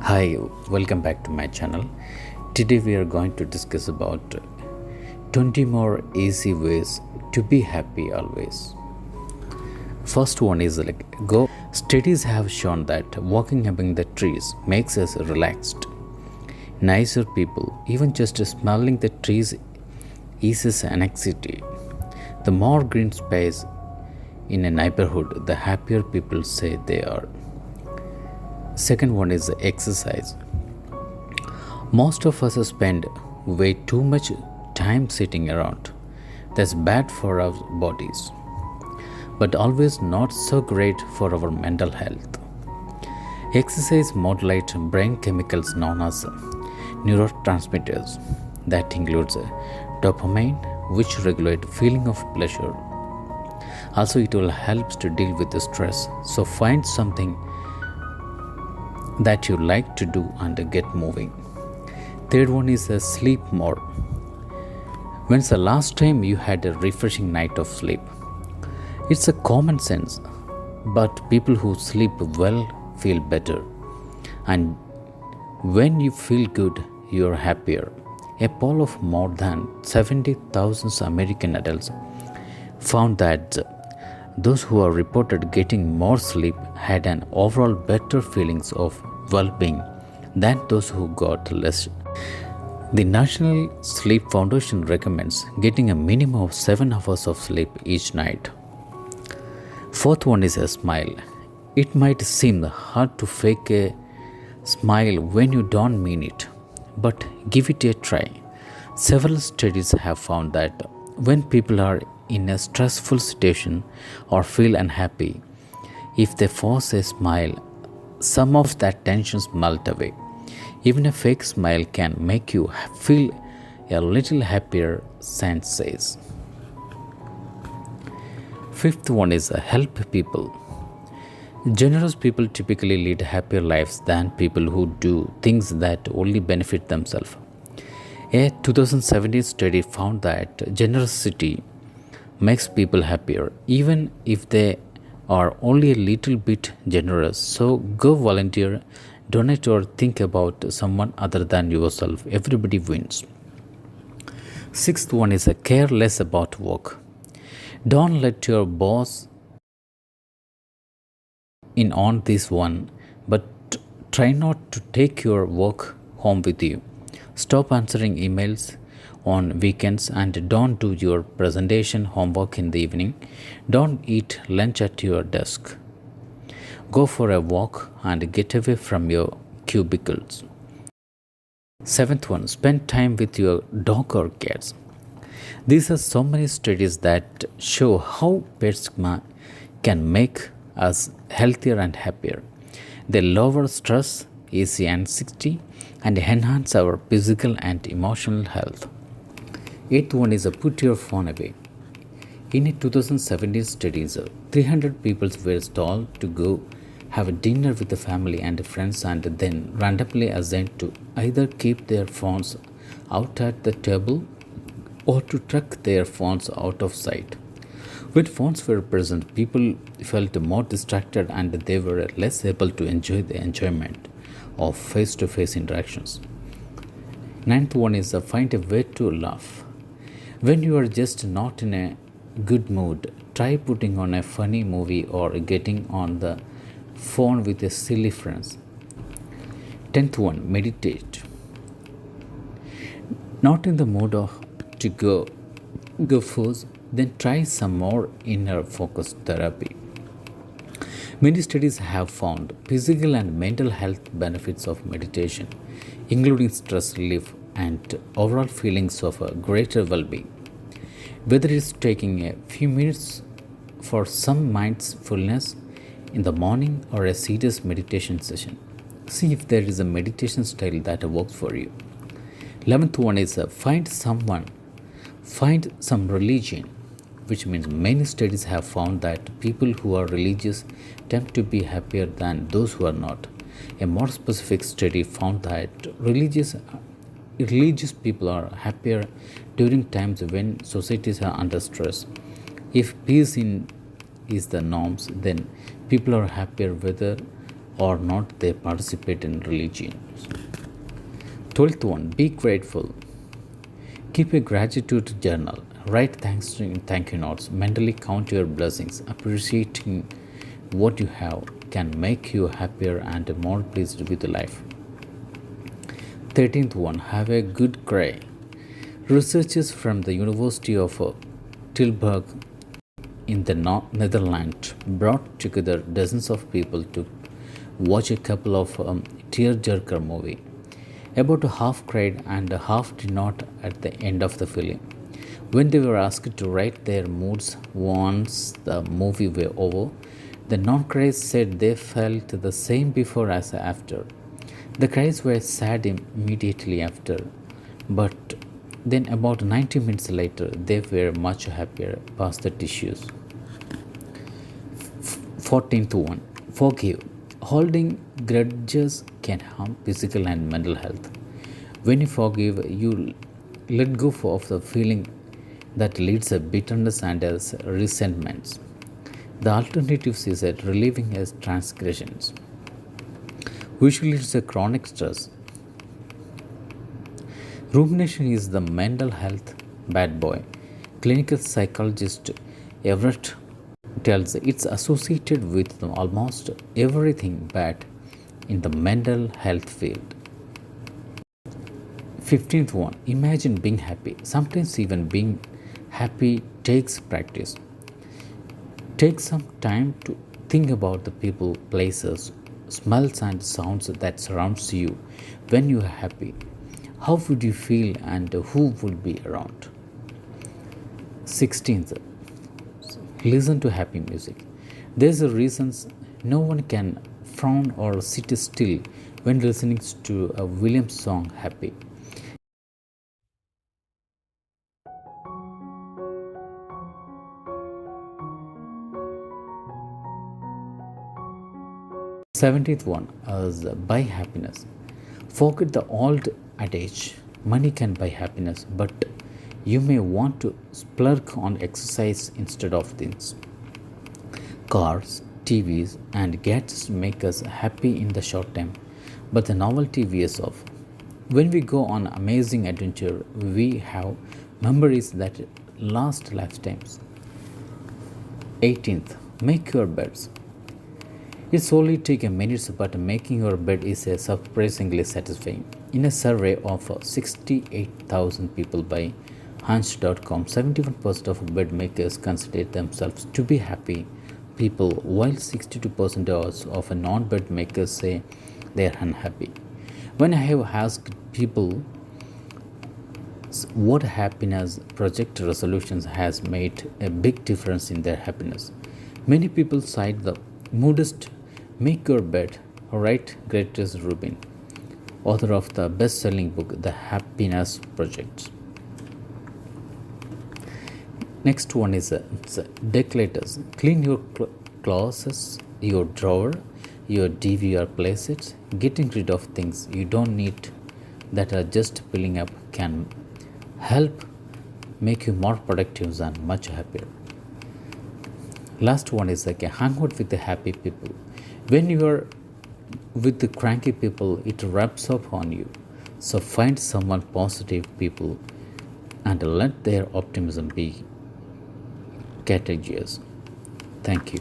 Hi, welcome back to my channel. Today we are going to discuss about 20 more easy ways to be happy always. First one is go. Studies have shown that walking among the trees makes us relaxed. Nicer people, even just smelling the trees eases anxiety. The more green space in a neighborhood, the happier people say they are. Second one is exercise. Most of us spend way too much time sitting around. That's bad for our bodies, but always not so great for our mental health. Exercise modulates brain chemicals known as neurotransmitters. That includes dopamine, which regulate feeling of pleasure. Also, it will help to deal with the stress. So find something that you like to do and get moving. Third one is sleep more. When's the last time you had a refreshing night of sleep? It's a common sense, but people who sleep well feel better. And when you feel good, you're happier. A poll of more than 70,000 American adults found that those who are reported getting more sleep had an overall better feelings of well-being than those who got less. The National Sleep Foundation recommends getting a minimum of 7 hours of sleep each night. Fourth one is a smile. It might seem hard to fake a smile when you don't mean it, but give it a try. Several studies have found that when people are in a stressful situation or feel unhappy, if they force a smile, some of that tensions melt away. Even a fake smile can make you feel a little happier, science says. Fifth one is help people. Generous people typically lead happier lives than people who do things that only benefit themselves. A 2017 study found that generosity makes people happier, even if they are only a little bit generous. So go volunteer, donate, or think about someone other than yourself. Everybody wins. Sixth one is care less about work. Don't let your boss in on this one, but try not to take your work home with you. Stop answering emails on weekends and don't do your presentation homework in the evening. Don't eat lunch at your desk. Go for a walk and get away from your cubicles. Seventh one, spend time with your dog or cats. These are so many studies that show how pets can make us healthier and happier. They lower stress, ease anxiety, and enhance our physical and emotional health. Eighth one is put your phone away. In a 2017 study, 300 people were told to go have a dinner with the family and friends and then randomly assigned to either keep their phones out at the table or to tuck their phones out of sight. When phones were present, people felt more distracted and they were less able to enjoy the enjoyment of face-to-face interactions. Ninth one is find a way to laugh. When you are just not in a good mood, try putting on a funny movie or getting on the phone with a silly friend. 10th one, meditate. Not in the mood to go first, then try some more inner focus therapy. Many studies have found physical and mental health benefits of meditation, including stress relief and overall feelings of a greater well-being. Whether it's taking a few minutes for some mindfulness in the morning or a serious meditation session, see if there is a meditation style that works for you. 11th one is find some religion, which means many studies have found that people who are religious tend to be happier than those who are not. A more specific study found that religious people are happier during times when societies are under stress. If peace is the norms, then people are happier whether or not they participate in religion. 12th one, be grateful. Keep a gratitude journal. Write thank you notes. Mentally count your blessings. Appreciating what you have can make you happier and more pleased with life. 13th one, have a good cry. Researchers from the University of Tilburg in the Netherlands brought together dozens of people to watch a couple of tearjerker movie. About half cried and half did not at the end of the film. When they were asked to write their moods once the movie was over, the non-cries said they felt the same before as after. The cries were sad immediately after, but then about 90 minutes later they were much happier past the tissues. 14th one, forgive. Holding grudges can harm physical and mental health. When you forgive, you let go of the feeling that leads to bitterness and as resentments. The alternatives is that relieving as transgressions. Usually it's a chronic stress. Rumination is the mental health bad boy. Clinical psychologist Everett tells it's associated with almost everything bad in the mental health field. 15th one, imagine being happy. Sometimes even being happy takes practice. Take some time to think about the people, places, smells and sounds that surrounds you when you are happy. How would you feel and who would be around? 16th, listen to happy music. There's a reason no one can frown or sit still when listening to a Williams song Happy. Seventeenth one is buy happiness. Forget the old adage, money can buy happiness, but you may want to splurge on exercise instead of things. Cars, TVs, and gadgets make us happy in the short time, but the novelty wears off. When we go on amazing adventure, we have memories that last lifetimes. 18th, make your beds. It's only take a minute, but making your bed is surprisingly satisfying. In a survey of 68,000 people by Hunch.com, 71% of bed makers consider themselves to be happy people, while 62% of non-bed makers say they are unhappy. When I have asked people what happiness project resolutions has made a big difference in their happiness, many people cite the modest Make Your Bed, right? Greatest Rubin, author of the best-selling book The Happiness Project. Next one is declutters. Clean your closets, your drawer, your DVR places. Getting rid of things you don't need that are just piling up can help make you more productive and much happier. Last one is hang out with the happy people. When you are with the cranky people, it rubs off on you. So find someone positive people and let their optimism be contagious. Thank you.